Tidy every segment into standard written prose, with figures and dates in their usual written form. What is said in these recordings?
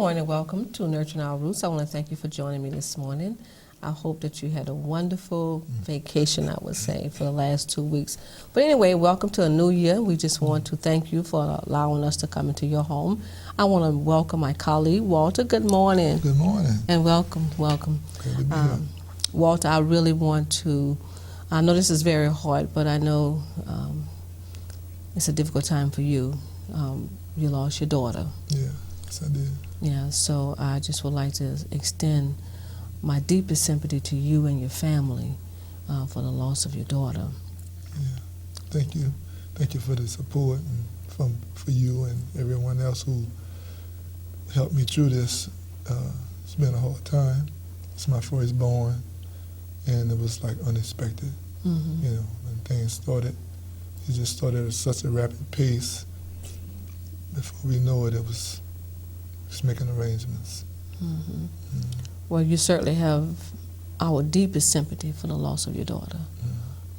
morning. Welcome to Nurturing Our Roots. I want to thank you for joining me this morning. I hope that you had a wonderful vacation, I would say, for the last 2 weeks. But anyway, welcome to a new year. We just want to thank you for allowing us to come into your home. I want to welcome my colleague, Walter. Good morning. Good morning. And welcome. Good to be here. Walter, I really want to, I know this is very hard, but I know it's a difficult time for you. You lost your daughter. Yeah, yes I did. Yeah, so I just would like to extend my deepest sympathy to you and your family for the loss of your daughter. Yeah, thank you. Thank you for the support and for you and everyone else who helped me through this. It's been a hard time. It's my firstborn, and it was like unexpected. Mm-hmm. You know, when things started, it just started at such a rapid pace. Before we know it, it was just making arrangements. Mm-hmm. Well, you certainly have our deepest sympathy for the loss of your daughter.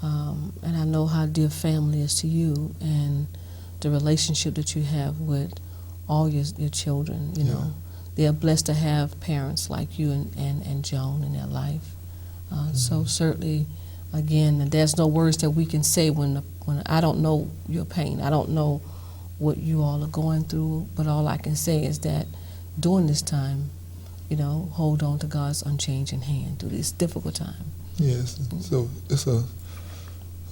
And I know how dear family is to you and the relationship that you have with all your children. You know, they are blessed to have parents like you and Joan in their life. So certainly, again, there's no words that we can say when I don't know your pain. I don't know what you all are going through, but all I can say is that during this time, you know, hold on to God's unchanging hand through this difficult time. Yes, so it's a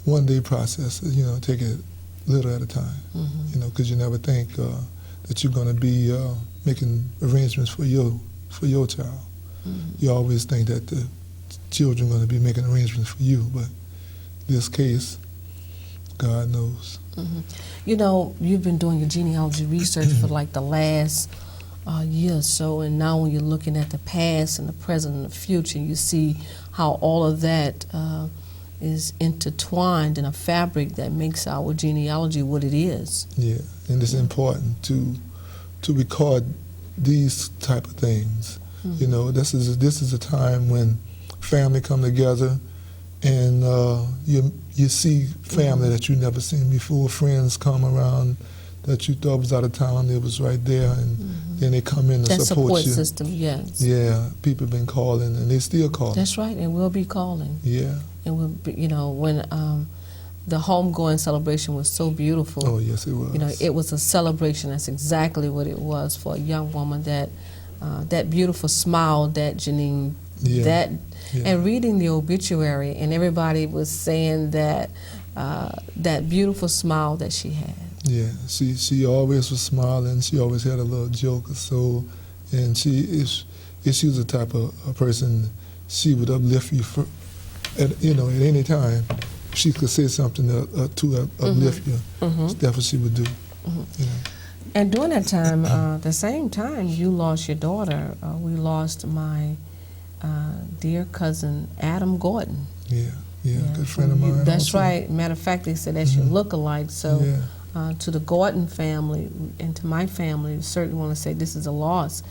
one-day process, you know, take it little at a time, you know, because you never think that you're going to be making arrangements for your child. You always think that the children are going to be making arrangements for you, but in this case, God knows. You know, you've been doing your genealogy research for like the last year or so, and now when you're looking at the past and the present and the future, you see how all of that is intertwined in a fabric that makes our genealogy what it is. Yeah, and it's important to record these type of things. You know, this is a time when family come together, and you see family that you never seen before. Friends come around that you thought was out of town, they was right there, and then they come in to support you. That support system, yes. Yeah, people have been calling, and they still calling. That's right, and we'll be calling. Yeah. And we'll be, you know, when the homegoing celebration was so beautiful. Oh, yes, it was. You know, it was a celebration. That's exactly what it was for a young woman. That beautiful smile that Janine, and reading the obituary, and everybody was saying that that beautiful smile that she had. Yeah, she always was smiling. She always had a little joke or so, and she was the type of a person. She would uplift you at any time. She could say something to uplift you. That's what she would do. You know. And during that time, the same time you lost your daughter, we lost my dear cousin Adam Gordon. Yeah, good friend of mine. That's also. Right. Matter of fact, they said that's your look-alike. So to the Gordon family and to my family, I certainly want to say this is a loss.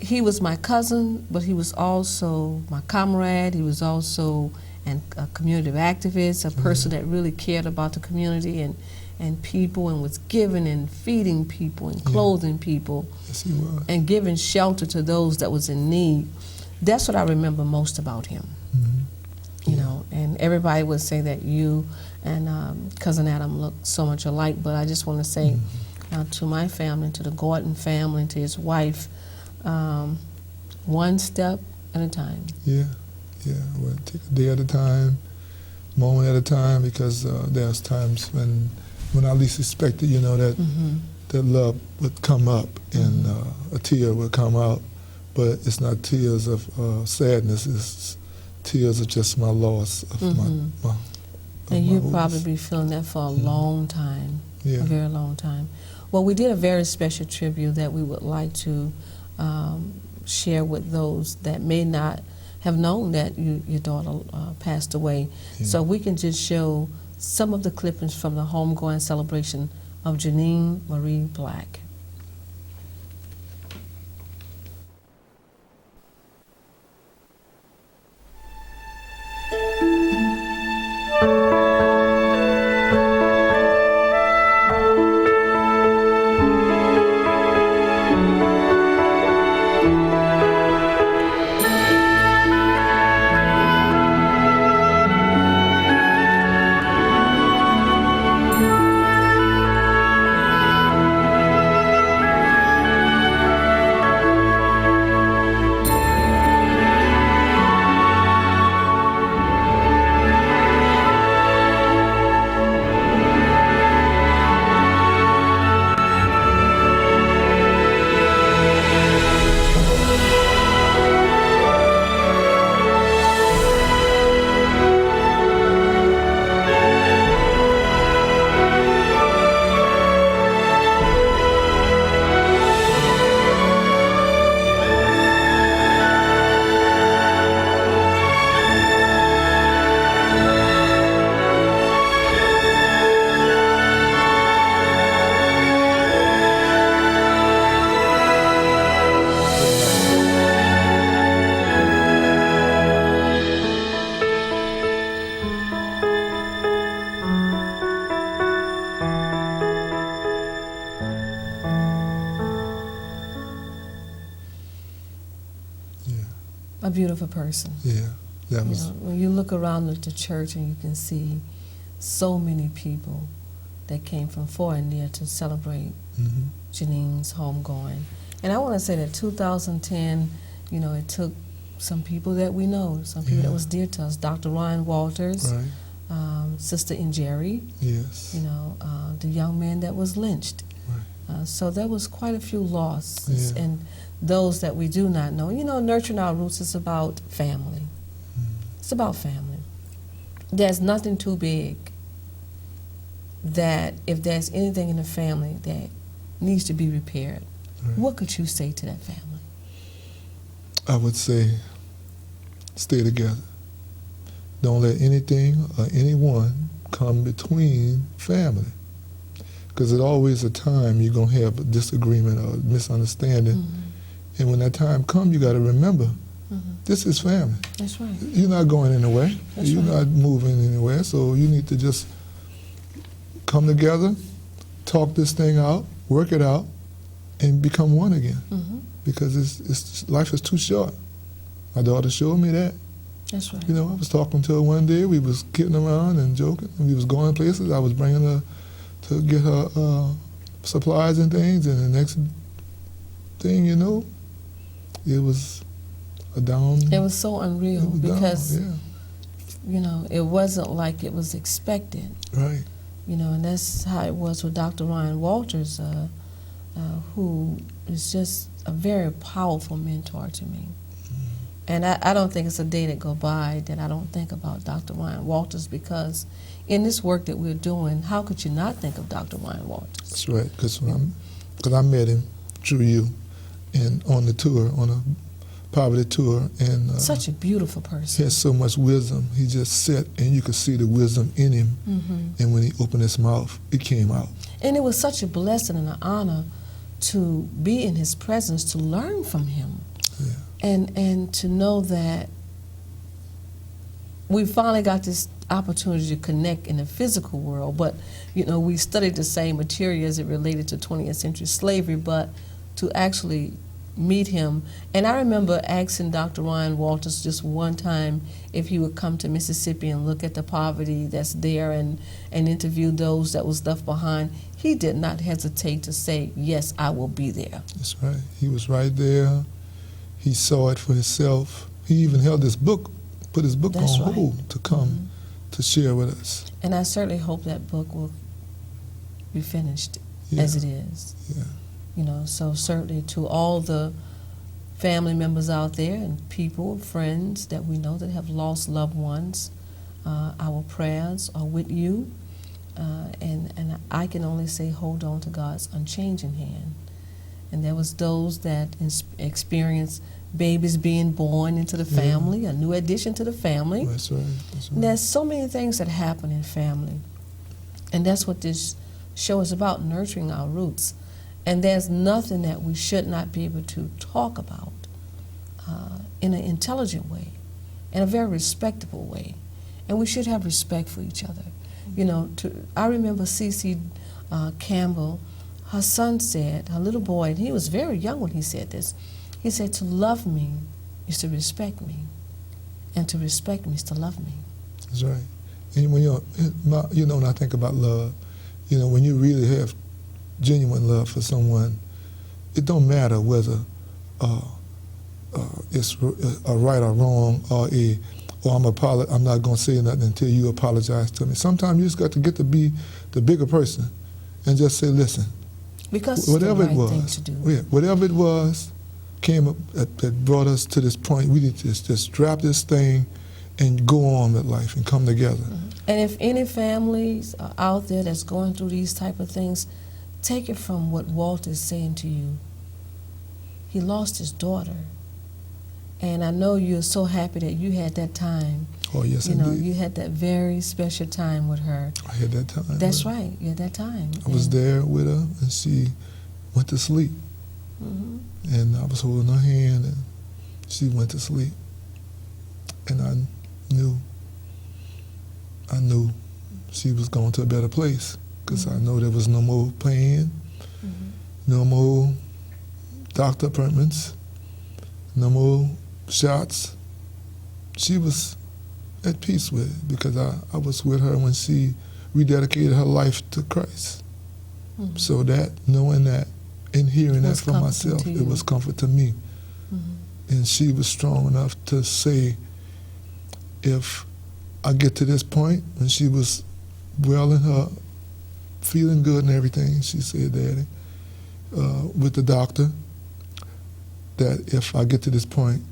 He was my cousin, but he was also my comrade. He was also a community activist, a person that really cared about the community and people, and was giving and feeding people and clothing people. Yes, he was. And giving shelter to those that was in need. That's what I remember most about him. You know, and everybody would say that you and Cousin Adam look so much alike, but I just want to say to my family, to the Gordon family, to his wife, one step at a time. Yeah. Well, take a day at a time, moment at a time, because there's times when I least expected, you know, that love would come up and a tear would come out, but it's not tears of sadness. It's tears of just my loss of my and you'll probably be feeling that for a long time, a very long time. Well, we did a very special tribute that we would like to share with those that may not have known that your daughter passed away. So we can just show some of the clippings from the homegoing celebration of Janine Marie Black. beautiful person. Yeah, that was. When you look around at the church and you can see so many people that came from far and near to celebrate Janine's homegoing. And I want to say that 2010, it took some people that we know, some people that was dear to us, Dr. Ryan Walters, Right. Sister Injeri, Yes. the young man that was lynched. Right. So there was quite a few losses, Yeah. and those that we do not know. Nurturing our roots is about family. It's about family. There's nothing too big that if there's anything in the family that needs to be repaired, Right. what could you say to that family? I would say, stay together. Don't let anything or anyone come between family. Because there's always a time you're going to have a disagreement or misunderstanding. And when that time comes, you got to remember, this is family. That's right. You're not going anywhere. That's You're right. not moving anywhere. So you need to just come together, talk this thing out, work it out, and become one again. Because life is too short. My daughter showed me that. That's right. I was talking to her one day. We was kidding around and joking. And we was going places. I was bringing her to get her supplies and things. And the next thing you know, it was a down. It was so unreal because, down, it wasn't like it was expected. Right. And that's how it was with Dr. Ryan Walters, who is just a very powerful mentor to me. And I don't think it's a day that go by that I don't think about Dr. Ryan Walters, because in this work that we're doing, how could you not think of Dr. Ryan Walters? That's right, because I met him through you and on the tour, on a poverty tour. And Such a beautiful he person. has so much wisdom. He just sat and you could see the wisdom in him. And when he opened his mouth, it came out. And it was such a blessing and an honor to be in his presence, to learn from him. Yeah. And to know that we finally got this opportunity to connect in the physical world, but we studied the same material as it related to 20th century slavery, but to actually meet him. And I remember asking Dr. Ryan Walters just one time if he would come to Mississippi and look at the poverty that's there and interview those that was left behind. He did not hesitate to say, yes, I will be there. That's right. He was right there. He saw it for himself. He even held his book, put his book That's on right. hold to come to share with us. And I certainly hope that book will be finished Yeah. as it is. Yeah. So certainly to all the family members out there and people, friends that we know that have lost loved ones, our prayers are with you. And I can only say hold on to God's unchanging hand. And there was those that experienced babies being born into the family, a new addition to the family. That's right. That's right. And there's so many things that happen in family. And that's what this show is about, nurturing our roots. And there's nothing that we should not be able to talk about in an intelligent way, in a very respectable way. And we should have respect for each other. I remember C.C. Campbell, her son said, her little boy, and he was very young when he said this, he said, to love me is to respect me, and to respect me is to love me. That's right. And when when I think about love, when you really have genuine love for someone, it don't matter whether it's a right or wrong or I'm not going to say nothing until you apologize to me. Sometimes you just got to get to be the bigger person and just say, listen, Because whatever it's the right it thing was, to do. whatever it was, came up that brought us to this point. We need to just drop this thing and go on with life and come together. And if any families are out there that's going through these type of things, take it from what Walt is saying to you. He lost his daughter. And I know you're so happy that you had that time. Oh, yes, indeed. You had that very special time with her. I had that time. That's right. You had that time. I was there with her, and she went to sleep. And I was holding her hand, and she went to sleep. And I knew she was going to a better place, because I know there was no more pain, no more doctor appointments, no more shots, she was at peace with it because I was with her when she rededicated her life to Christ. Mm-hmm. So that, knowing that and hearing that for myself, it was comfort to me. Mm-hmm. And she was strong enough to say, if I get to this point, when she was well in her, feeling good and everything, she said, Daddy, with the doctor, that if I get to this point,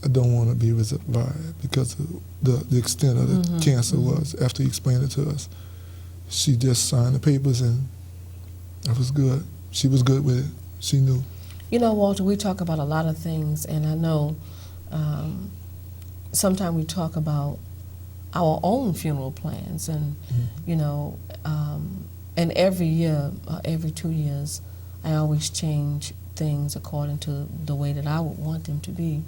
I don't want to be revived because of the extent of the cancer was. After he explained it to us, she just signed the papers and it was good. She was good with it. She knew. You know, Walter, we talk about a lot of things, and I know sometimes we talk about our own funeral plans, and you know, and every year, every 2 years, I always change things according to the way that I would want them to be.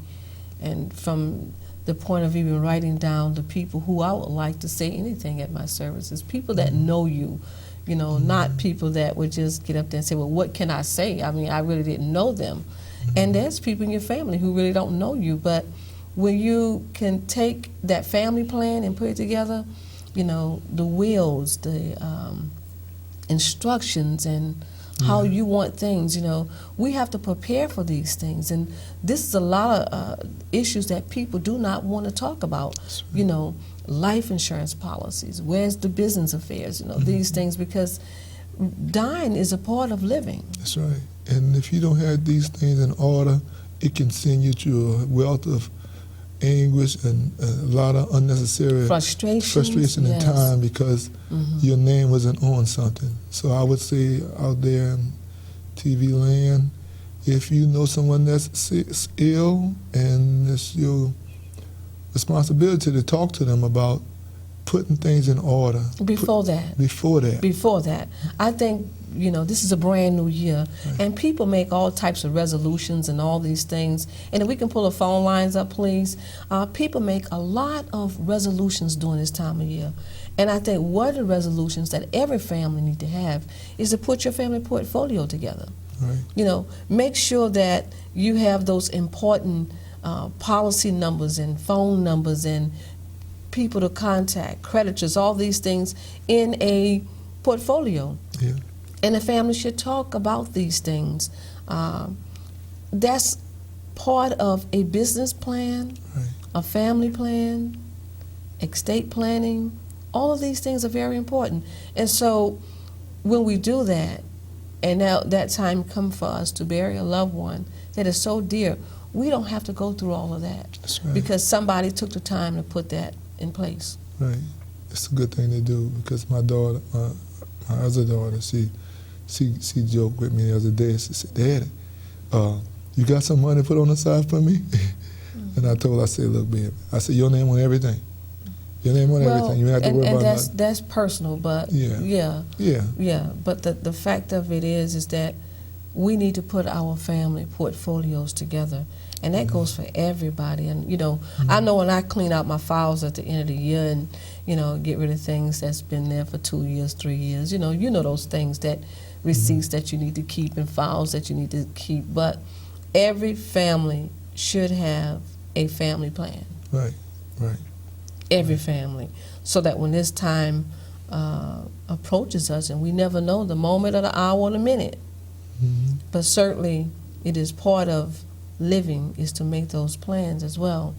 And from the point of even writing down the people who I would like to say anything at my services, people that know you, you know, not people that would just get up there and say, well, what can I say? I mean, I really didn't know them. And there's people in your family who really don't know you, but when you can take that family plan and put it together, you know, the wills, the instructions, and how you want things, you know, we have to prepare for these things. And this is a lot of issues that people do not want to talk about, you know, life insurance policies, where's the business affairs, you know, these things, because dying is a part of living. That's right. And if you don't have these things in order, it can send you to a wealth of anguish and a lot of unnecessary frustration and time because your name wasn't on something. So I would say out there in TV land, if you know someone that's ill and it's your responsibility to talk to them about putting things in order. Before that. I think, you know, this is a brand new year, and people make all types of resolutions and all these things. And if we can pull the phone lines up, please. People make a lot of resolutions during this time of year. And I think one of the resolutions that every family need to have is to put your family portfolio together. Right. You know, make sure that you have those important policy numbers and phone numbers and people to contact, creditors, all these things in a portfolio. Yeah. And the family should talk about these things. That's part of a business plan, a family plan, estate planning. All of these things are very important. And so when we do that, and now that time comes for us to bury a loved one that is so dear, we don't have to go through all of that. That's right. Because somebody took the time to put that in place. Right. It's a good thing to do because my daughter, my other daughter, she joked with me the other day. She said, Daddy, you got some money to put on the side for me? And I told her, I said, look, baby, I said, your name on everything. Your name on everything. You don't have to worry about that. That's personal, but yeah. But the fact of it is that we need to put our family portfolios together. And that goes for everybody. And, you know, I know when I clean out my files at the end of the year and, you know, get rid of things that's been there for 2 years, 3 years, you know those things, that receipts that you need to keep and files that you need to keep. But every family should have a family plan. Right. Every family. So that when this time approaches us, and we never know the moment or the hour or the minute, but certainly it is part of living is to make those plans as well,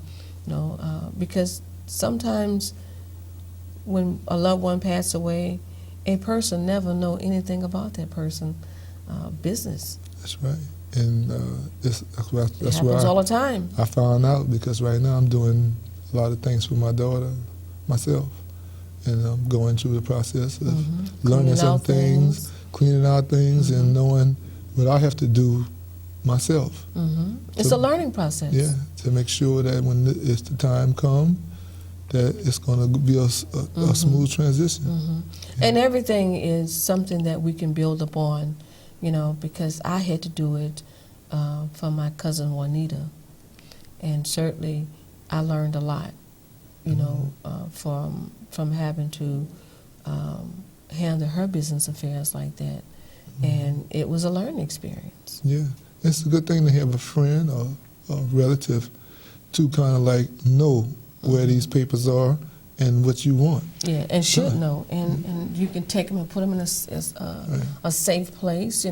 you know, because sometimes when a loved one passes away, a person never know anything about that person business. That's right, and that's why all the time. I found out because right now I'm doing a lot of things for my daughter, myself, and I'm going through the process of learning some things, cleaning out things, and knowing what I have to do myself. It's a learning process. Yeah, to make sure that when it's the time come, that it's going to be a smooth transition. And everything is something that we can build upon, you know, because I had to do it for my cousin Juanita, and certainly I learned a lot, you know, from having to handle her business affairs like that, and it was a learning experience. Yeah. It's a good thing to have a friend or a relative to kind of like know where these papers are and what you want. Yeah, and should Done. know, and you can take them and put them in a safe place,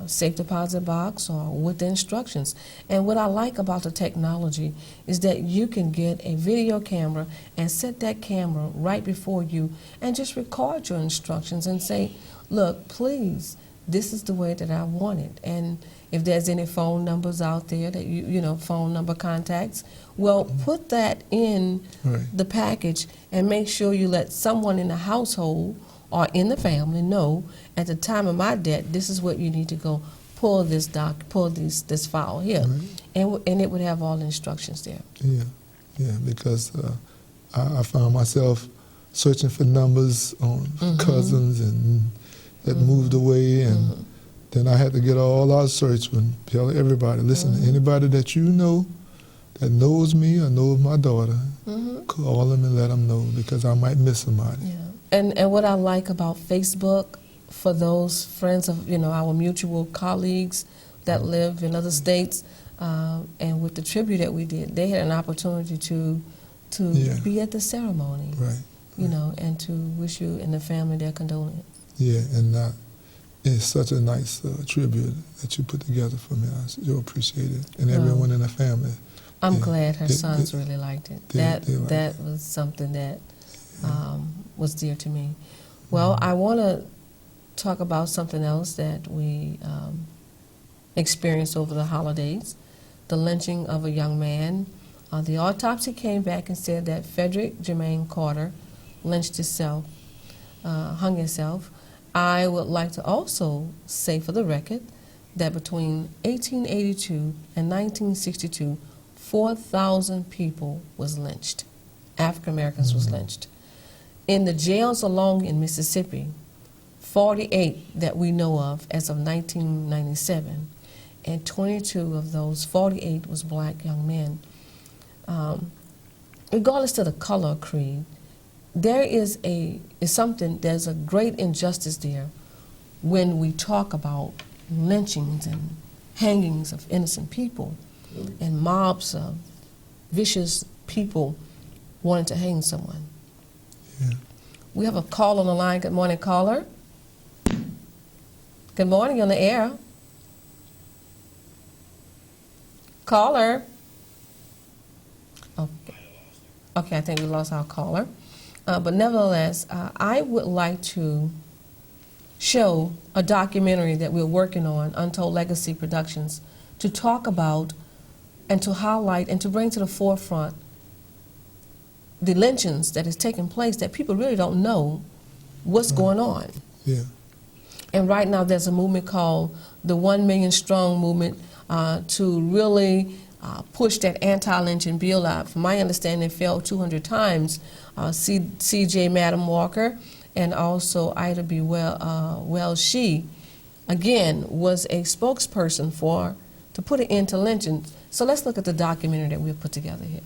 safe deposit box or with the instructions. And what I like about the technology is that you can get a video camera and set that camera right before you and just record your instructions and say, look, please, this is the way that I want it. And if there's any phone numbers out there that phone number contacts, well, put that in the package and make sure you let someone in the household or in the family know at the time of my death, this is what you need to go pull this file here, and it would have all the instructions there. Yeah, because I found myself searching for numbers on cousins and that moved away, and then I had to get all out search and tell everybody, listen, anybody that you know that knows me or knows my daughter, call them and let them know, because I might miss somebody. Yeah. And what I like about Facebook, for those friends of our mutual colleagues that live in other states, and with the tribute that we did, they had an opportunity to be at the ceremony, and to wish you and the family their condolence. Yeah, and it's such a nice tribute that you put together for me. I sure appreciate it, and everyone in the family. I'm glad her sons really liked it. That was something that was dear to me. Well, I want to talk about something else that we experienced over the holidays, the lynching of a young man. The autopsy came back and said that Frederick Jermaine Carter lynched himself, hung himself. I would like to also say for the record that between 1882 and 1962, 4,000 people was lynched. African Americans was lynched. In the jails alone in Mississippi, 48 that we know of as of 1997, and 22 of those 48 was black young men. Regardless of the color or creed, there's a great injustice there when we talk about lynchings and hangings of innocent people and mobs of vicious people wanting to hang someone. Yeah. We have a call on the line. Good morning, caller. Good morning, you're on the air. Caller. Okay, I think we lost our caller. But nevertheless, I would like to show a documentary that we're working on, Untold Legacy Productions, to talk about and to highlight and to bring to the forefront the lynchings that is taking place that people really don't know what's going on. Yeah. And right now there's a movement called the 1 Million Strong movement to really push that anti-lynching bill out. From my understanding, it failed 200 times. C.J. Madam Walker and also Ida B. Wells, she, again, was a spokesperson to put an end to lynching. So let's look at the documentary that we've put together here.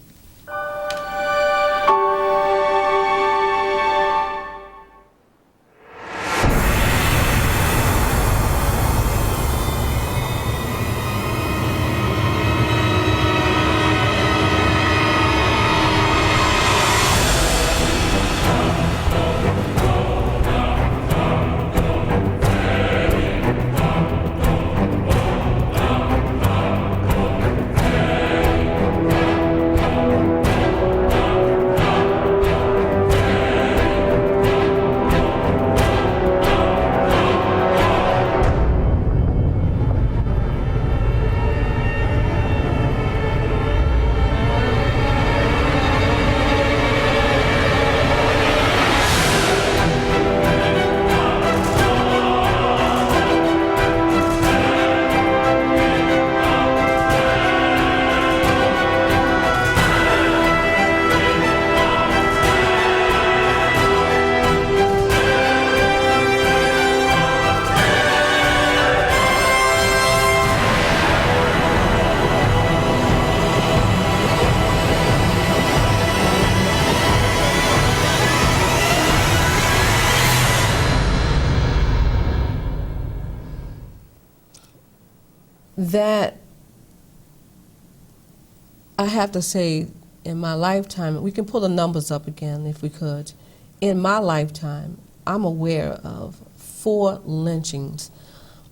I have to say, in my lifetime, we can pull the numbers up again if we could. In my lifetime, I'm aware of 4 lynchings.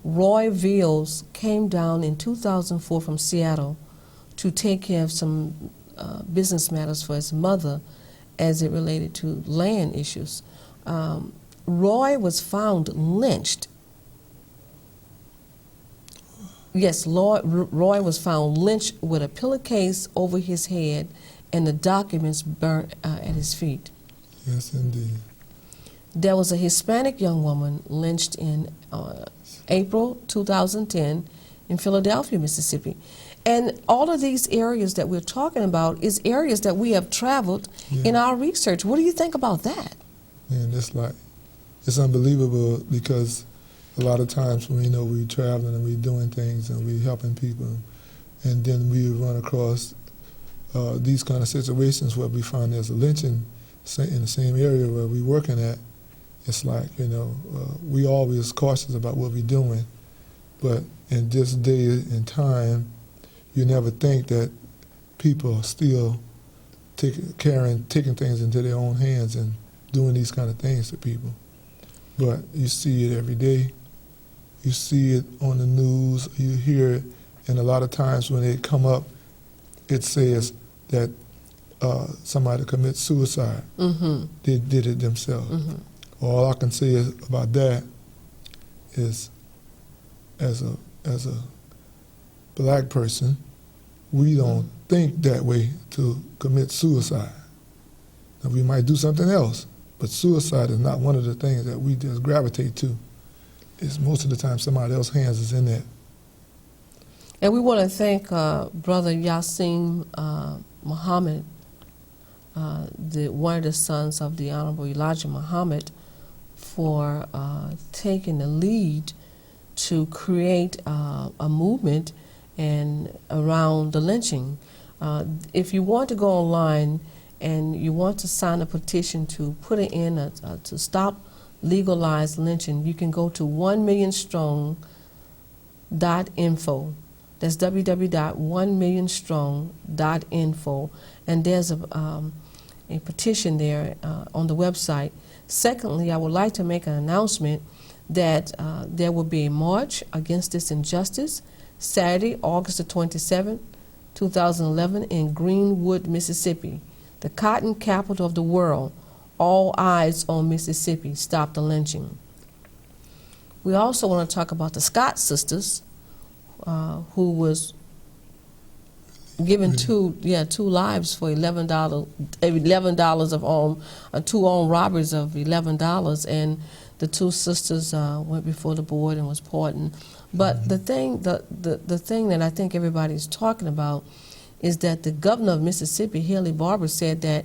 Roy Veals came down in 2004 from Seattle to take care of some business matters for his mother as it related to land issues. Roy was found lynched. Yes, Roy was found lynched with a pillowcase over his head and the documents burnt at his feet. Yes, indeed. There was a Hispanic young woman lynched in April 2010 in Philadelphia, Mississippi. And all of these areas that we're talking about is areas that we have traveled in our research. What do you think about that? Man, it's unbelievable, because a lot of times when we're traveling and we're doing things and we're helping people, and then we run across these kind of situations where we find there's a lynching in the same area where we're working at. It's like, we always cautious about what we're doing, but in this day and time, you never think that people are still taking things into their own hands and doing these kind of things to people. But you see it every day. You see it on the news, you hear it, and a lot of times when it come up, it says that somebody commits suicide. Mm-hmm. They did it themselves. Mm-hmm. All I can say about that is, as a black person, we don't think that way to commit suicide. Now, we might do something else, but suicide is not one of the things that we just gravitate to. It's most of the time somebody else's hands is in there. And we want to thank Brother Yassim Muhammad, one of the sons of the Honorable Elijah Muhammad, for taking the lead to create a movement and around the lynching. If you want to go online and you want to sign a petition to put it in to stop legalized lynching, you can go to 1millionstrong.info. That's www.1millionstrong.info, and there's a petition there on the website. Secondly, I would like to make an announcement that there will be a march against this injustice Saturday, August the 27th, 2011 in Greenwood, Mississippi, the cotton capital of the world. All eyes on Mississippi. Stop the lynching. We also want to talk about the Scott sisters, who was given two lives for $11 of two armed robberies of $11, and the 2 sisters went before the board and was pardoned. But the thing that I think everybody's talking about is that the governor of Mississippi, Haley Barbour, said that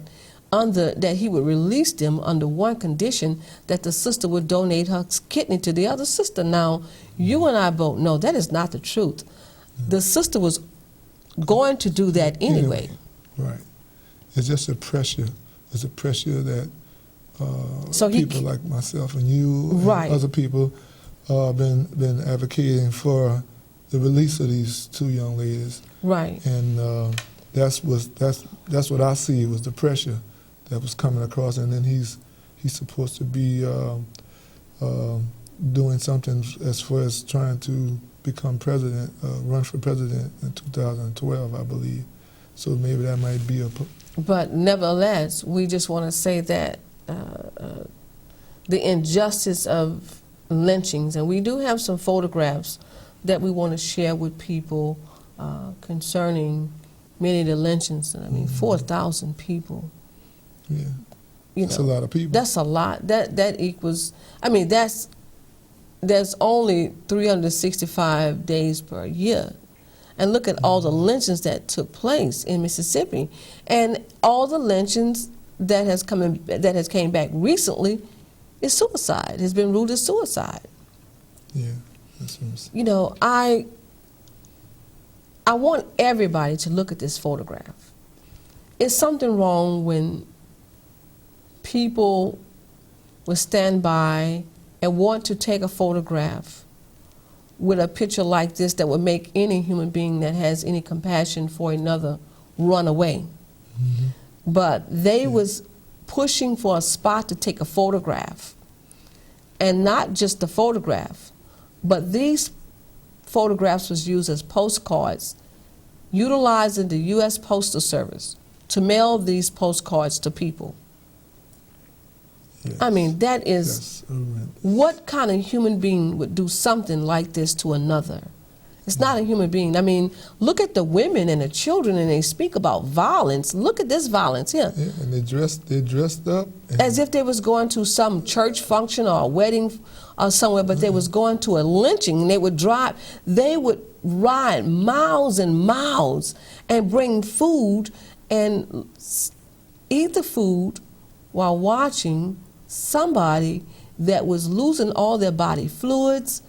he would release them under one condition, that the sister would donate her kidney to the other sister. Now, you and I both know that is not the truth. The sister was going to do that anyway. Right. It's just a pressure. It's a pressure that people like myself and you and other people been advocating for the release of these 2 young ladies. Right. And that's what I see was the pressure that was coming across, and then he's supposed to be doing something as far as trying to become president, run for president in 2012, I believe. So maybe that might be a... But nevertheless, we just want to say that the injustice of lynchings, and we do have some photographs that we want to share with people concerning many of the lynchings. I mean, 4,000 people. Yeah, that's a lot of people. That's a lot. That equals, I mean, there's only 365 days per year. And look at all the lynchings that took place in Mississippi. And all the lynchings that has came back recently is suicide, has been ruled as suicide. Yeah, that's what I'm saying. You know, I want everybody to look at this photograph. Is something wrong when people will stand by and want to take a photograph with a picture like this that would make any human being that has any compassion for another run away. Mm-hmm. But they was pushing for a spot to take a photograph. And not just the photograph, but these photographs was used as postcards, utilizing the U.S. Postal Service to mail these postcards to people. Yes. I mean, that is, That's horrendous. what kind of human being would do something like this to another? It's not a human being. I mean, look at the women and the children, and they speak about violence. Look at this violence here. Yeah, and they dressed up. And As if they was going to some church function or a wedding or somewhere, but they was going to a lynching, and they would ride miles and miles and bring food and eat the food while watching somebody that was losing all their body fluids,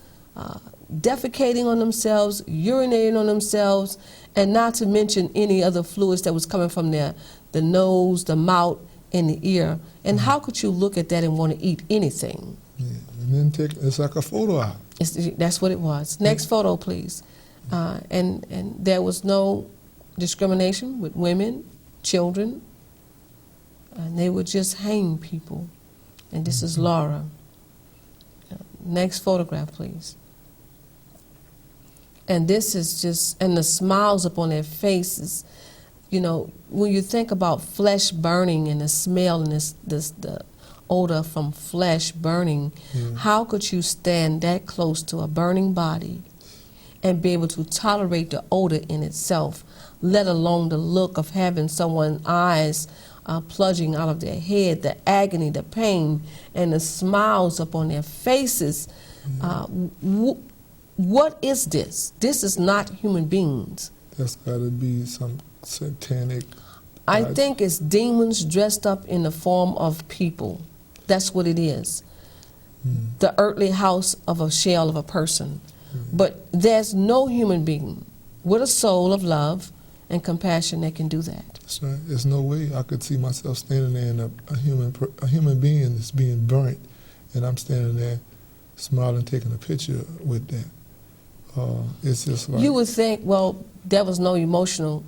defecating on themselves, urinating on themselves, and not to mention any other fluids that was coming from the nose, the mouth, and the ear. And how could you look at that and want to eat anything? Yeah, and then it's like a photo op. That's what it was. Next photo, please. And there was no discrimination with women, children, and they would just hang people. And this is Laura. Next photograph, please. And this is just, and the smiles upon their faces. You know, when you think about flesh burning and the smell and the odor from flesh burning, how could you stand that close to a burning body and be able to tolerate the odor in itself, let alone the look of having someone's eyes plunging out of their head, the agony, the pain, and the smiles upon their faces? What is this? This is not human beings. That's got to be some satanic. I think it's demons dressed up in the form of people. That's what it is. The earthly house of a shell of a person. But there's no human being with a soul of love and compassion that can do that. That's right. There's no way I could see myself standing there and a human being that's being burnt, and I'm standing there smiling, taking a picture with that. It's just like, you would think, well, there was no emotional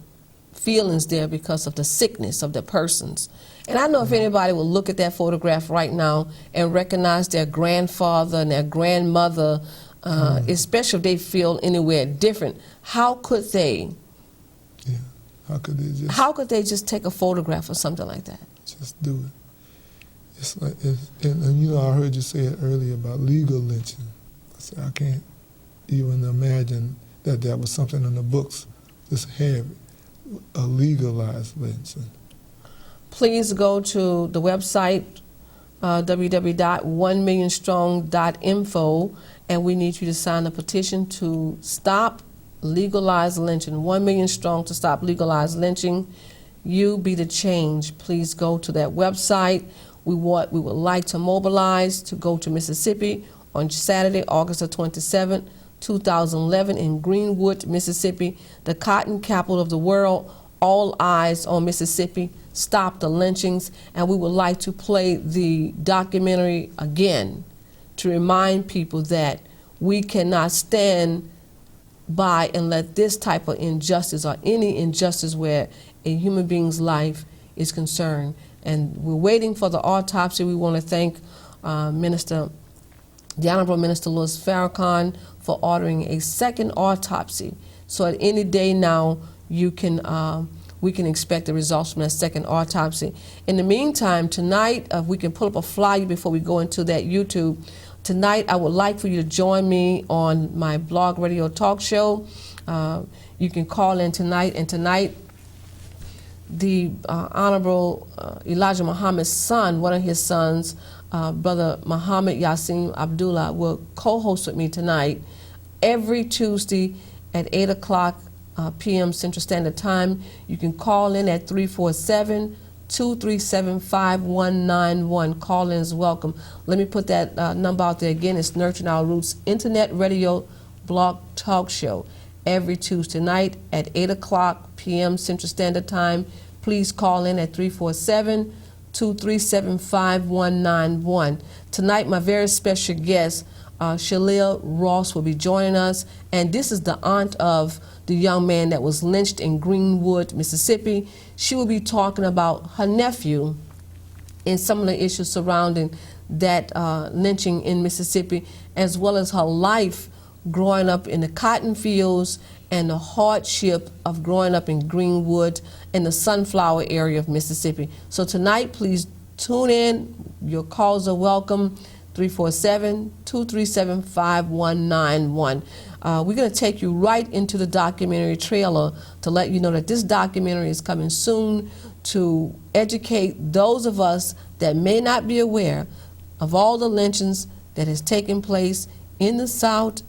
feelings there because of the sickness of the persons. And I know if anybody will look at that photograph right now and recognize their grandfather and their grandmother, especially if they feel anywhere different, how could they? Yeah, how could they just take a photograph or something like that? Just do it. It's like, and you know, I heard you say it earlier about legal lynching. I said, I can't even imagine that was something in the books. Just have a legalized lynching. Please go to the website, www.1millionstrong.info, and we need you to sign a petition to stop legalized lynching. 1 million strong to stop legalized lynching. You be the change. Please go to that website. We would like to mobilize to go to Mississippi on Saturday, August the 27th, 2011 in Greenwood, Mississippi, the cotton capital of the world. All eyes on Mississippi. Stop the lynchings. And we would like to play the documentary again to remind people that we cannot stand by and let this type of injustice or any injustice where a human being's life is concerned. And we're waiting for the autopsy. We want to thank the Honorable Minister Louis Farrakhan for ordering a second autopsy. So at any day now, we can expect the results from that second autopsy. In the meantime, tonight, we can pull up a flyer before we go into that YouTube. Tonight, I would like for you to join me on my blog radio talk show. You can call in tonight, and tonight, the Honorable Elijah Muhammad's son, one of his sons, Brother Muhammad Yassin Abdullah, will co-host with me tonight every Tuesday at 8 o'clock p.m. Central Standard Time. You can call in at 347-237-5191. Call in is welcome. Let me put that number out there again. It's Nurturing Our Roots Internet Radio Blog Talk Show every Tuesday night at 8 o'clock p.m. Central Standard Time. Please call in at 347-237-5191. Tonight, my very special guest, Shalea Ross will be joining us, and this is the aunt of the young man that was lynched in Greenwood, Mississippi. She will be talking about her nephew and some of the issues surrounding that lynching in Mississippi, as well as her life growing up in the cotton fields and the hardship of growing up in Greenwood in the sunflower area of Mississippi. So tonight, please tune in. Your calls are welcome. 347-237-5191. We're going to take you right into the documentary trailer to let you know that this documentary is coming soon to educate those of us that may not be aware of all the lynchings that has taken place in the South.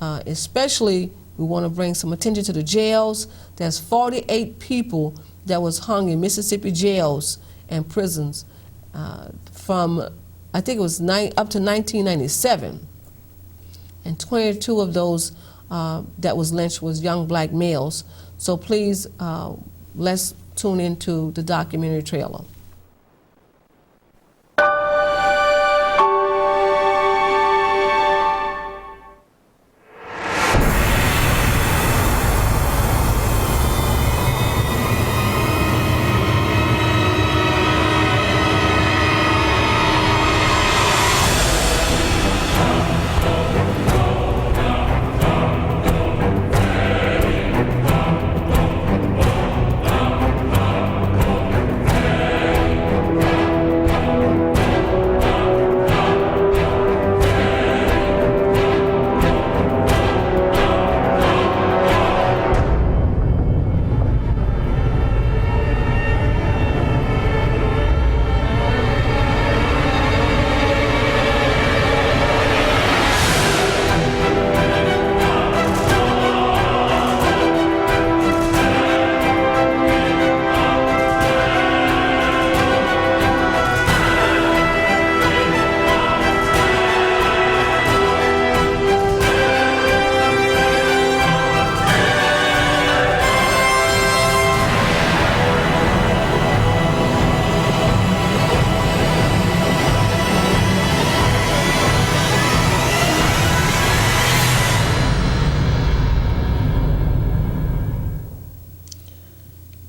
Especially, we want to bring some attention to the jails. There's 48 people that was hung in Mississippi jails and prisons from, I think it was up to 1997, and 22 of those that was lynched was young black males. So please, let's tune into the documentary trailer.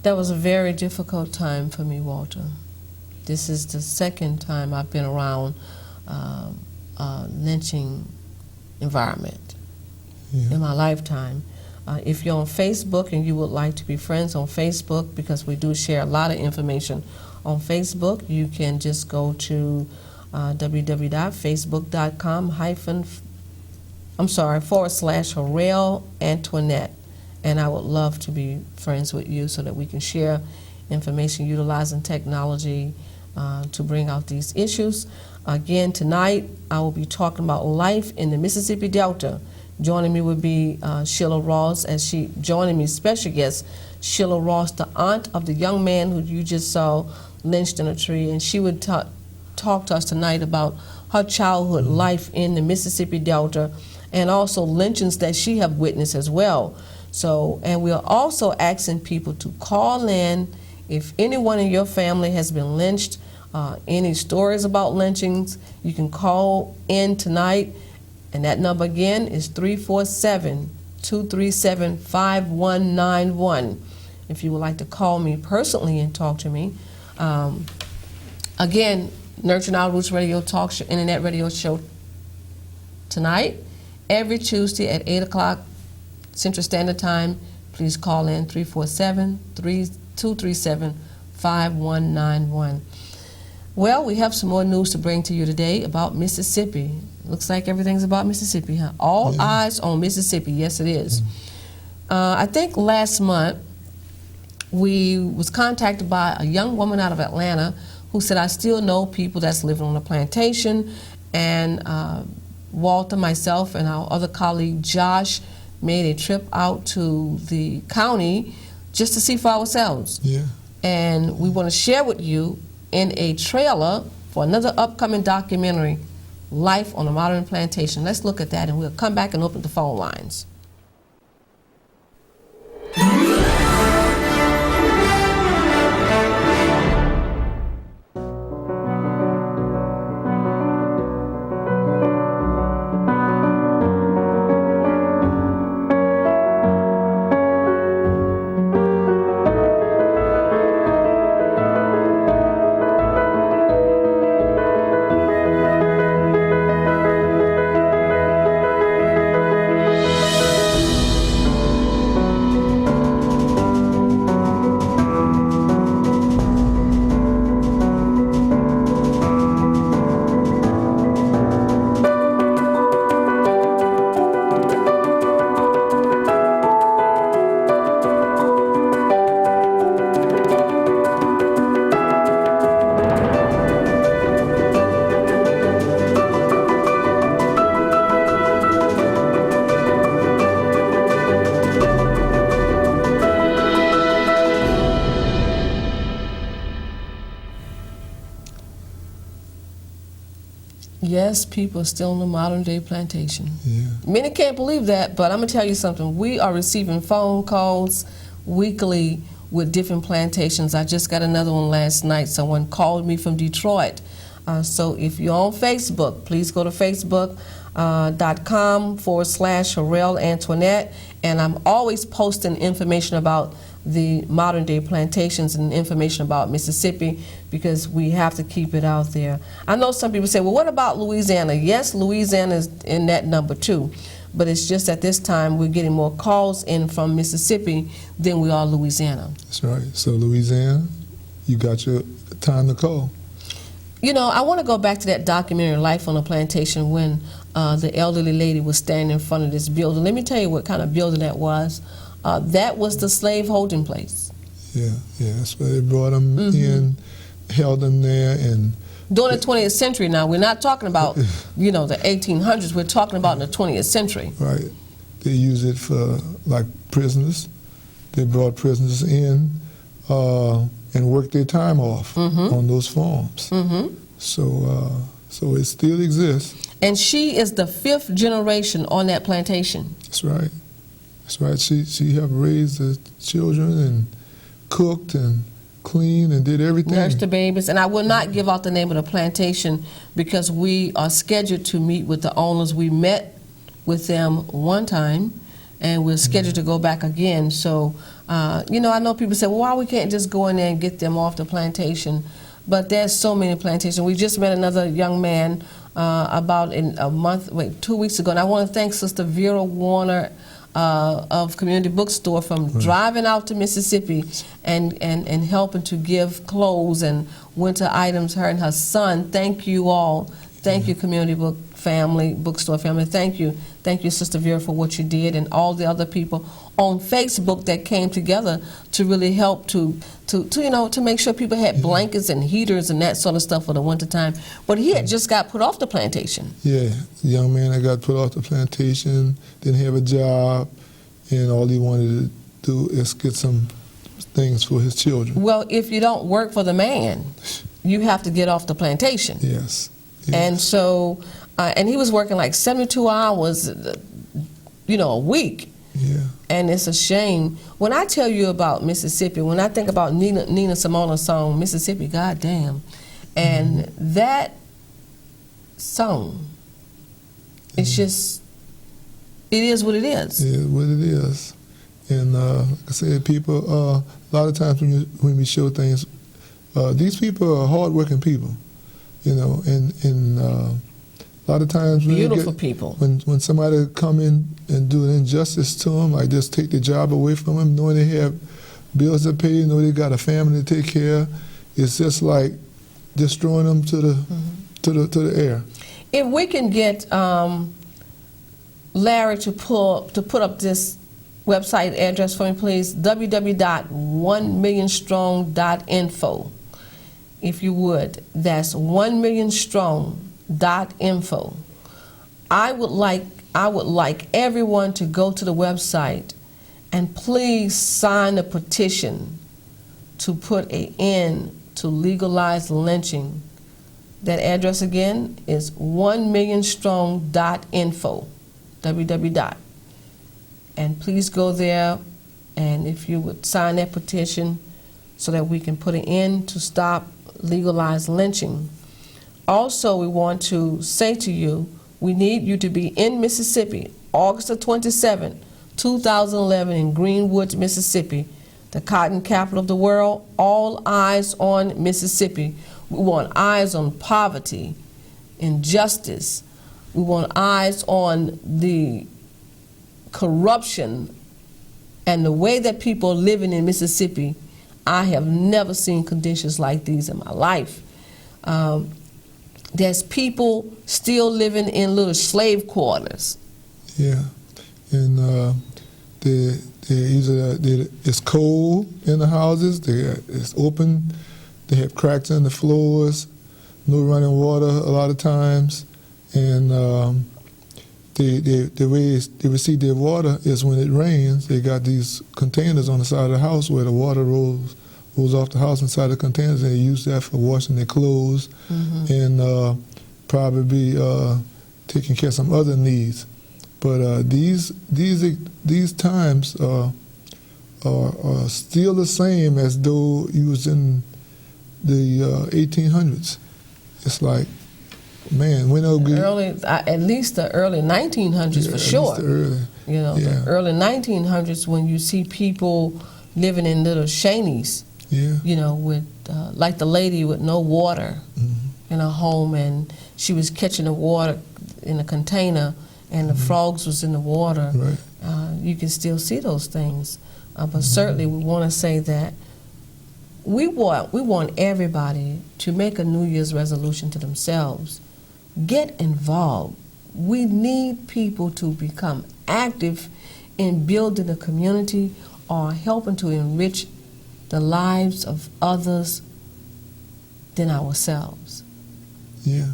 That was a very difficult time for me, Walter. This is the second time I've been around a lynching environment in my lifetime. If you're on Facebook and you would like to be friends on Facebook, because we do share a lot of information on Facebook, you can just go to www.facebook.com/Harrell Antoinette. And I would love to be friends with you so that we can share information utilizing technology to bring out these issues. Again, tonight I will be talking about life in the Mississippi Delta. Joining me would be Sheila Ross, joining me, special guest, Sheila Ross, the aunt of the young man who you just saw lynched in a tree. And she would talk to us tonight about her childhood life in the Mississippi Delta and also lynchings that she have witnessed as well. So, and we are also asking people to call in if anyone in your family has been lynched, any stories about lynchings. You can call in tonight, and that number again is 347-237-5191. If you would like to call me personally and talk to me. Again, Nurturing Our Roots Radio Talk Show, Internet Radio Show tonight, every Tuesday at 8 o'clock. Central Standard Time. Please call in 347-237-5191. Well, we have some more news to bring to you today about Mississippi. Looks like everything's about Mississippi, huh? All eyes on Mississippi. Yes, it is. I think last month we was contacted by a young woman out of Atlanta who said, I still know people that's living on a plantation, and Walter, myself, and our other colleague Josh made a trip out to the county just to see for ourselves. Yeah. And we want to share with you in a trailer for another upcoming documentary, Life on a Modern Plantation. Let's look at that, and we'll come back and open the phone lines. Yes, people are still on the modern day plantation. Yeah. Many can't believe that, but I'm going to tell you something. We are receiving phone calls weekly with different plantations. I just got another one last night. Someone called me from Detroit. So if you're on Facebook, please go to facebook.com/Harrell Antoinette. And I'm always posting information about the modern day plantations and information about Mississippi, because we have to keep it out there. I know some people say, well, what about Louisiana? Yes, Louisiana is in that number too, but it's just at this time we're getting more calls in from Mississippi than we are Louisiana. That's right. So Louisiana, you got your time to call. You know, I want to go back to that documentary, Life on a Plantation, when the elderly lady was standing in front of this building. Let me tell you what kind of building that was. That was the slave holding place. Yeah, that's where they brought them in, held them there, and during the 20th century. Now, we're not talking about, the 1800s. We're talking about in the 20th century. Right. They use it for, like, prisoners. They brought prisoners in and worked their time off on those farms. So it still exists. And she is the 5th generation on that plantation. That's right. That's right. She have raised the children and cooked and cleaned and did everything. Nursed the babies. And I will not give out the name of the plantation because we are scheduled to meet with the owners. We met with them one time, and we're scheduled to go back again. So, I know people say, well, why we can't just go in there and get them off the plantation? But there's so many plantations. We just met another young man about 2 weeks ago, and I want to thank Sister Vera Warner of Community Bookstore from driving out to Mississippi and helping to give clothes and winter items, her and her son. Thank you all. Thank you, Community Bookstore family. Thank you, Sister Vera, for what you did, and all the other people on Facebook that came together to really help to make sure people had blankets and heaters and that sort of stuff for the winter time. But he had just got put off the plantation. Yeah, the young man that got put off the plantation, didn't have a job, and all he wanted to do is get some things for his children. Well, if you don't work for the man, you have to get off the plantation. Yes. And so, and he was working like 72 hours, a week. Yeah. And it's a shame. When I tell you about Mississippi, when I think about Nina Simone's song, Mississippi, Goddamn, and that song, it's just, it is what it is. It is what it is. And like I said, people, a lot of times when we show things, these people are hardworking people, and a lot of times people. When somebody come in and do an injustice to them, like just take the job away from them, knowing they have bills to pay, know they got a family to take care of, it's just like destroying them to the air. If we can get Larry to put up this website address for me, please, www.1millionstrong.info. If you would, that's 1millionstrong.info. I would like everyone to go to the website and please sign a petition to put an end to legalized lynching. That address again is 1millionstrong.info, www. And please go there, and if you would sign that petition so that we can put an end to stop legalized lynching. Also, we want to say to you, we need you to be in Mississippi, August the 27th, 2011 in Greenwood, Mississippi, the cotton capital of the world. All eyes on Mississippi. We want eyes on poverty, injustice. We want eyes on the corruption and the way that people are living in Mississippi. I have never seen conditions like these in my life. There's people still living in little slave quarters. Yeah, and it's cold in the houses. It's open. They have cracks in the floors. No running water a lot of times, and the way they receive their water is when it rains. They got these containers on the side of the house where the water rolls off the house inside the containers, and they use that for washing their clothes. And probably be taking care of some other needs. But these times are still the same as though you was in the 1800s. It's like, man, when at least the early 1900s for sure. At least the early, the early 1900s, when you see people living in little shanties, with like the lady with no water in her home, and she was catching the water in a container, and the frogs was in the water. Right. You can still see those things, but certainly we want to say that we want everybody to make a New Year's resolution to themselves. Get involved. We need people to become active in building a community or helping to enrich the lives of others than ourselves. Yeah.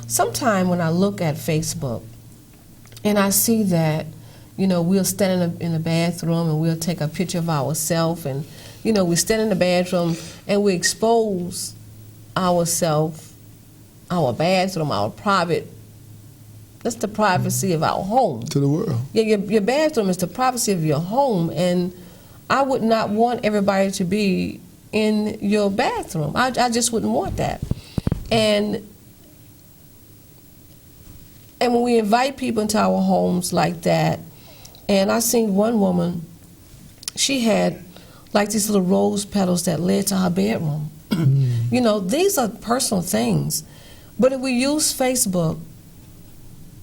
Sometime when I look at Facebook and I see that, we'll stand in the bathroom and we'll take a picture of ourselves, and, we stand in the bathroom and we expose ourselves, our bathroom, our private. That's the privacy of our home. To the world. Yeah, your bathroom is the privacy of your home, and I would not want everybody to be in your bathroom. I just wouldn't want that. And when we invite people into our homes like that, and I seen one woman, she had like these little rose petals that led to her bedroom. These are personal things. But if we use Facebook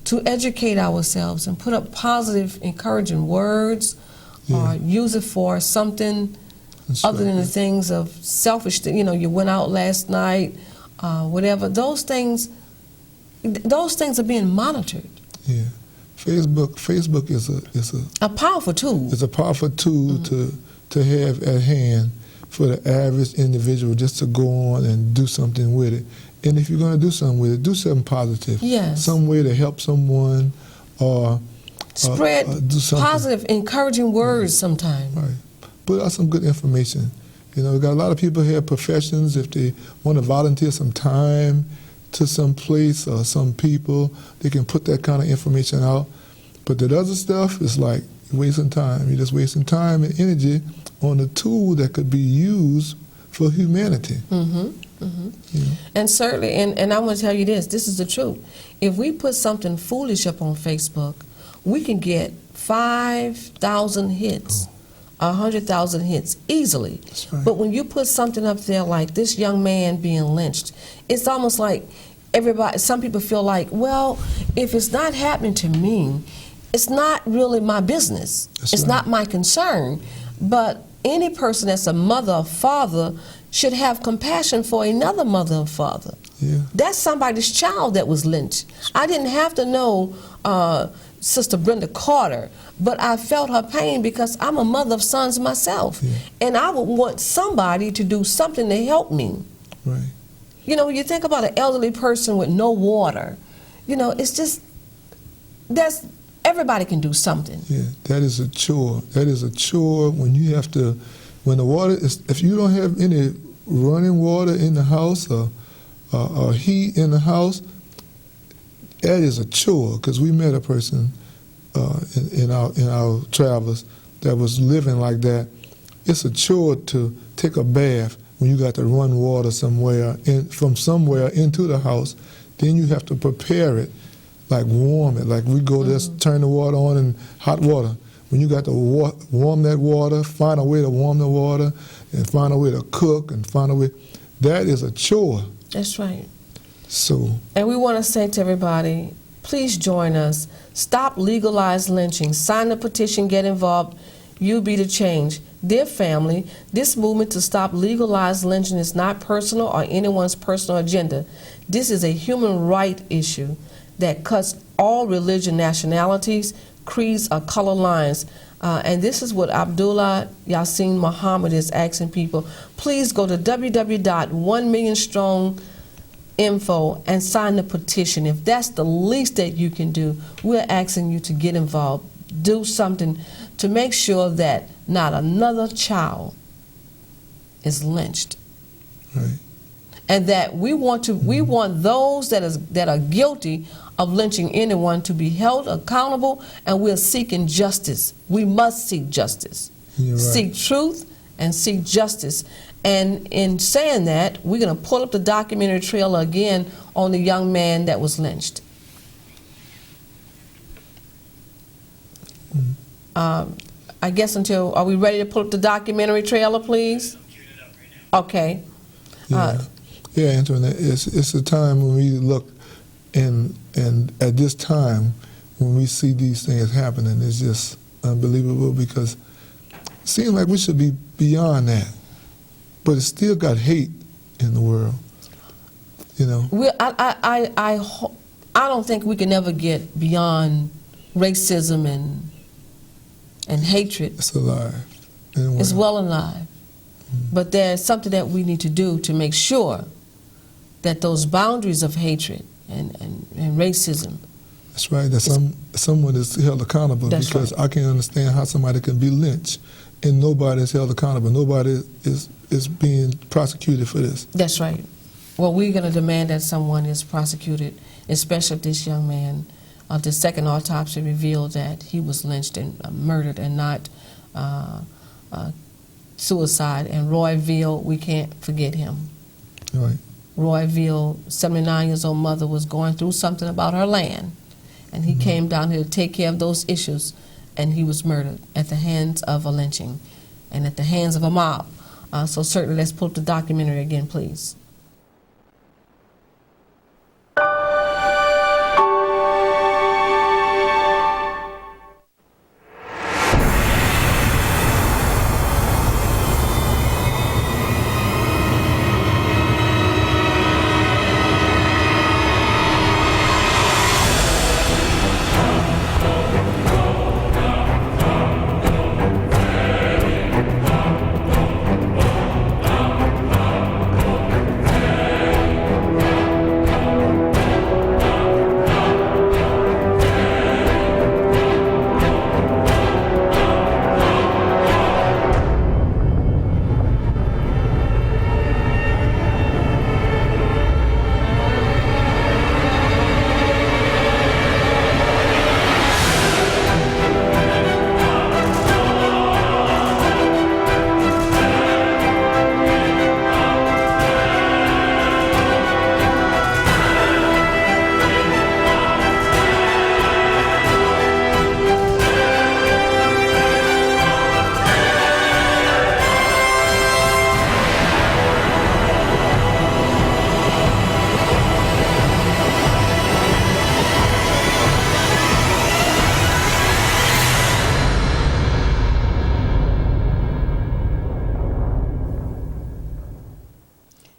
to educate ourselves and put up positive, encouraging words, or use it for something other than the things of selfish, you went out last night, whatever, those things are being monitored. Yeah. Facebook is a powerful tool. It's a powerful tool to have at hand for the average individual just to go on and do something with it. And if you're going to do something with it, do something positive. Yes. Some way to help someone, or spread do something positive, encouraging words sometimes. Right. Put out some good information. We got a lot of people here, professions, if they want to volunteer some time to some place or some people, they can put that kind of information out. But that other stuff is like wasting time. You're just wasting time and energy on a tool that could be used for humanity. And certainly, and I'm going to tell you this is the truth. If we put something foolish up on Facebook, we can get 5,000 hits, 100,000 hits easily. That's right. But when you put something up there like this young man being lynched, it's almost like some people feel like, well, if it's not happening to me, it's not really my business. It's not my concern. But any person that's a mother or father should have compassion for another mother or father. Yeah. That's somebody's child that was lynched. I didn't have to know Sister Brenda Carter, but I felt her pain because I'm a mother of sons myself. Yeah. And I would want somebody to do something to help me. Right. You think about an elderly person with no water, it's just, everybody can do something. Yeah, that is a chore. That is a chore when you have to, when the water is, if you don't have any running water in the house or heat in the house, that is a chore. Because we met a person in our travels that was living like that. It's a chore to take a bath when you got to run water from somewhere into the house. Then you have to prepare it, like warm it. Like we go just turn the water on in hot water. When you got to warm that water, find a way to warm the water, and find a way to cook, and find a way, that is a chore. That's right. So. And we want to say to everybody, please join us. Stop legalized lynching. Sign the petition, get involved. You be the change. Dear family, this movement to stop legalized lynching is not personal or anyone's personal agenda. This is a human right issue that cuts all religion, nationalities, creeds, or color lines. And this is what Abdullah Yassin Muhammad is asking people. Please go to www.1millionstronginfo and sign the petition. If that's the least that you can do, we're asking you to get involved. Do something to make sure that not another child is lynched. Right. and that we want those that are guilty of lynching anyone to be held accountable, and we're seeking justice. We must seek justice. You're right. Seek truth and seek justice. And in saying that, we're going to pull up the documentary trailer again on the young man that was lynched. I guess are we ready to pull up the documentary trailer, please? Okay. Yeah, Antoinette, it's a time when we look, and at this time, when we see these things happening, it's just unbelievable, because it seems like we should be beyond that. But it's still got hate in the world, you know. I don't think we can ever get beyond racism and hatred. It's alive. It's well alive. But there's something that we need to do to make sure that those boundaries of hatred and racism. That's right, that someone is held accountable, because I can't understand how somebody can be lynched and nobody is held accountable. Nobody is being prosecuted for this. That's right. Well, we're going to demand that someone is prosecuted, especially if this young man, the second autopsy revealed that he was lynched and murdered and not suicide. And Roy Veal, we can't forget him. Right. Roy Veal, 79 years old mother, was going through something about her land, and he came down here to take care of those issues, and he was murdered at the hands of a lynching and at the hands of a mob. So certainly, let's pull up the documentary again, please.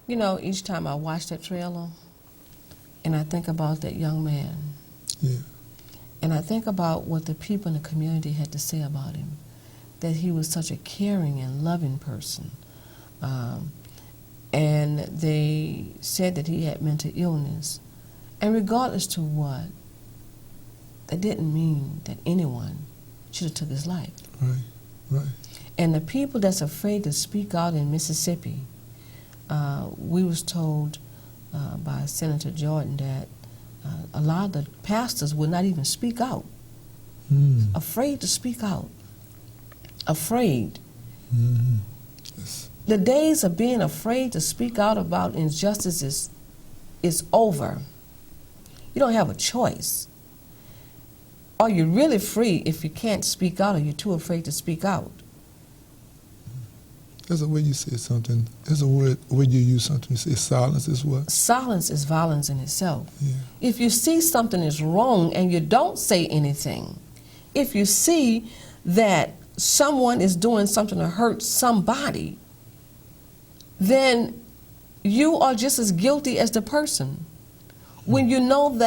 You know, each time I watch that trailer, and I think about that young man, and I think about what the people in the community had to say about him, that he was such a caring and loving person. And they said that he had mental illness. And regardless to what, that didn't mean that anyone should have took his life. Right, right. And the people that's afraid to speak out in Mississippi, we was told by Senator Jordan that a lot of the pastors would not even speak out. Afraid to speak out. Afraid. Yes. The days of being afraid to speak out about injustices is over. You don't have a choice. Are you really free if you can't speak out, or you're too afraid to speak out? There's a way you say something. There's a word you use something. You say silence is what? Silence is violence in itself. Yeah. If you see something is wrong and you don't say anything, if you see that someone is doing something to hurt somebody, then you are just as guilty as the person. When you know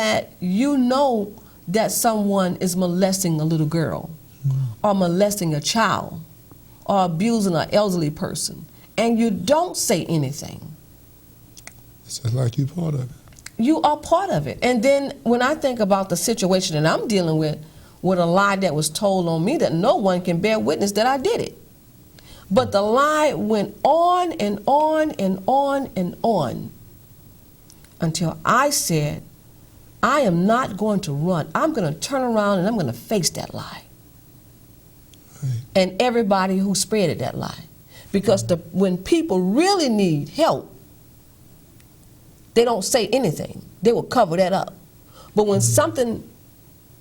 that someone is molesting a little girl, or molesting a child, or abusing an elderly person, and you don't say anything. It's just like you're part of it. You are part of it. And then when I think about the situation that I'm dealing with a lie that was told on me that no one can bear witness that I did it. But the lie went on and on and on and on. until I said, I am not going to run. I'm going to turn around and I'm going to face that lie. Right. And everybody who spreaded that lie. Because when people really need help, they don't say anything. They will cover that up. But when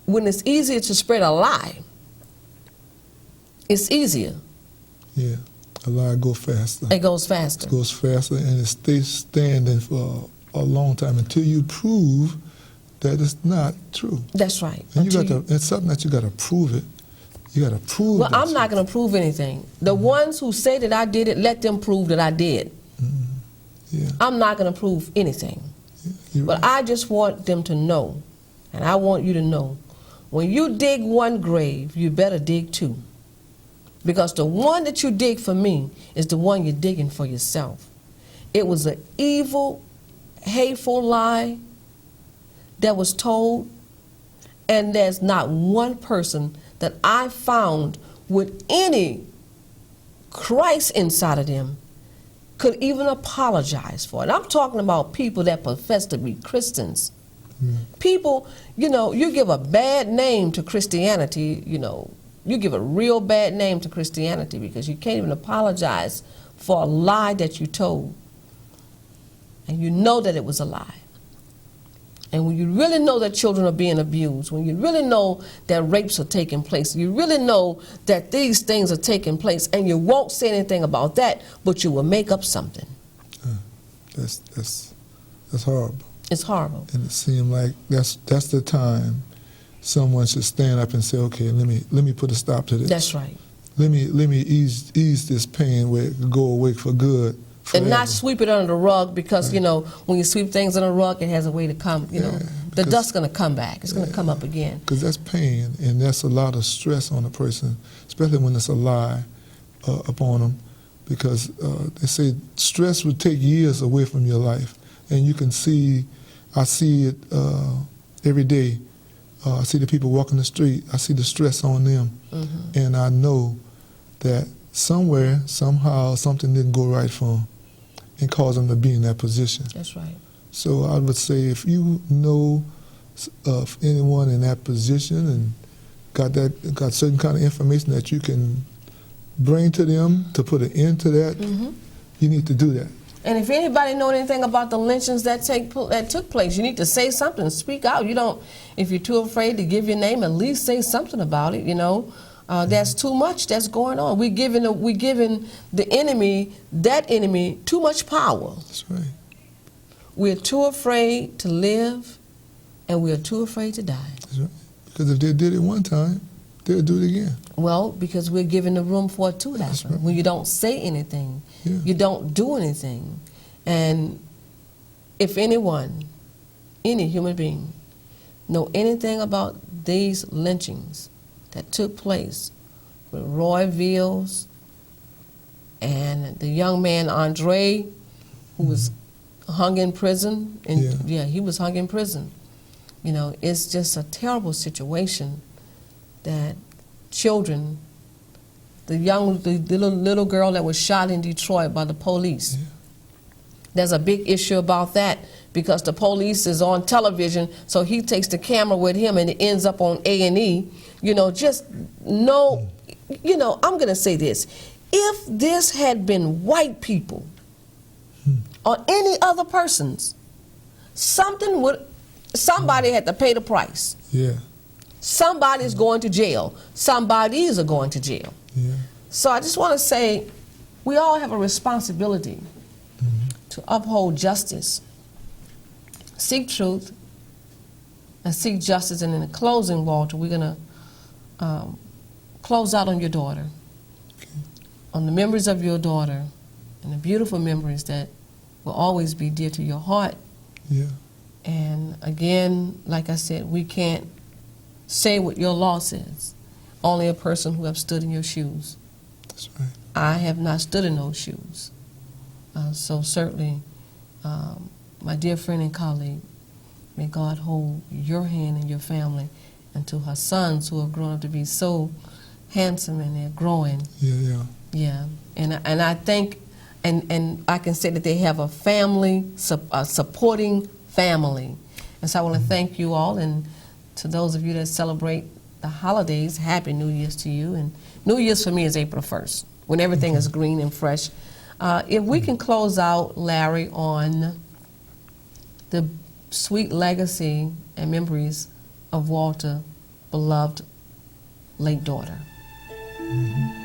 when it's easier to spread a lie, it's easier. Yeah, a lie goes faster. It goes faster. It goes faster, and it stays standing for a long time until you prove that it's not true. That's right. And it's something that you got to prove it. You got to prove. Well, I'm not going to prove anything. The ones who say that I did it, let them prove that I did. Yeah. I'm not going to prove anything. You're But right. I just want them to know, and I want you to know, when you dig one grave, you better dig two. Because the one that you dig for me is the one you're digging for yourself. It was an evil, hateful lie that was told, and there's not one person that I found with any Christ inside of them could even apologize for it. I'm talking about people that profess to be Christians. People, you give a bad name to Christianity, you give a real bad name to Christianity because you can't even apologize for a lie that you told. And you know that it was a lie. And when you really know that children are being abused, when you really know that rapes are taking place, you really know that these things are taking place, and you won't say anything about that, but you will make up something. That's horrible. It's horrible. And it seemed like that's the time someone should stand up and say, okay, let me put a stop to this. That's right. Let me ease this pain where it can go away for good. Forever. And not sweep it under the rug because, when you sweep things under the rug, it has a way to come, the dust's going to come back. It's going to come up again. Because that's pain, and that's a lot of stress on a person, especially when it's a lie upon them. Because they say stress would take years away from your life. And you can I see it every day. I see the people walking the street. I see the stress on them. Mm-hmm. And I know that somewhere, somehow, something didn't go right for them and cause them to be in that position. That's right. So I would say if you know of anyone in that position and got certain kind of information that you can bring to them to put an end to that, you need to do that. And if anybody know anything about the lynchings that took place, you need to say something, speak out. If you're too afraid to give your name, at least say something about it, There's too much that's going on. We're giving the enemy, that enemy, too much power. That's right. We're too afraid to live, and we're too afraid to die. That's right. Because if they did it one time, they'll do it again. Well, because we're giving the room for it to happen. That's right. When you don't say anything, you don't do anything. And if anyone, any human being, know anything about these lynchings that took place with Roy Villes and the young man Andre, who was hung in prison, and he was hung in prison. It's just a terrible situation that children, the little girl that was shot in Detroit by the police. Yeah. There's a big issue about that because the police is on television, so he takes the camera with him and it ends up on A&E. I'm going to say this. If this had been white people or any other persons, somebody had to pay the price. Yeah. Somebody's going to jail. Somebodies are going to jail. Yeah. So I just want to say we all have a responsibility to uphold justice, seek truth, and seek justice. And in the closing, Walter, we're going to close out on your daughter, on the memories of your daughter, and the beautiful memories that will always be dear to your heart. Yeah. And again, like I said, we can't say what your law says. Only a person who have stood in your shoes. That's right. I have not stood in those shoes. So certainly, my dear friend and colleague, may God hold your hand and your family, and to her sons who have grown up to be so handsome and they're growing. Yeah. And I think, and I can say that they have a family, a supporting family. And so I want to thank you all, and to those of you that celebrate the holidays, Happy New Year's to you. And New Year's for me is April 1st, when everything is green and fresh. If we can close out, Larry, on the sweet legacy and memories of Walter's beloved late daughter. Mm-hmm.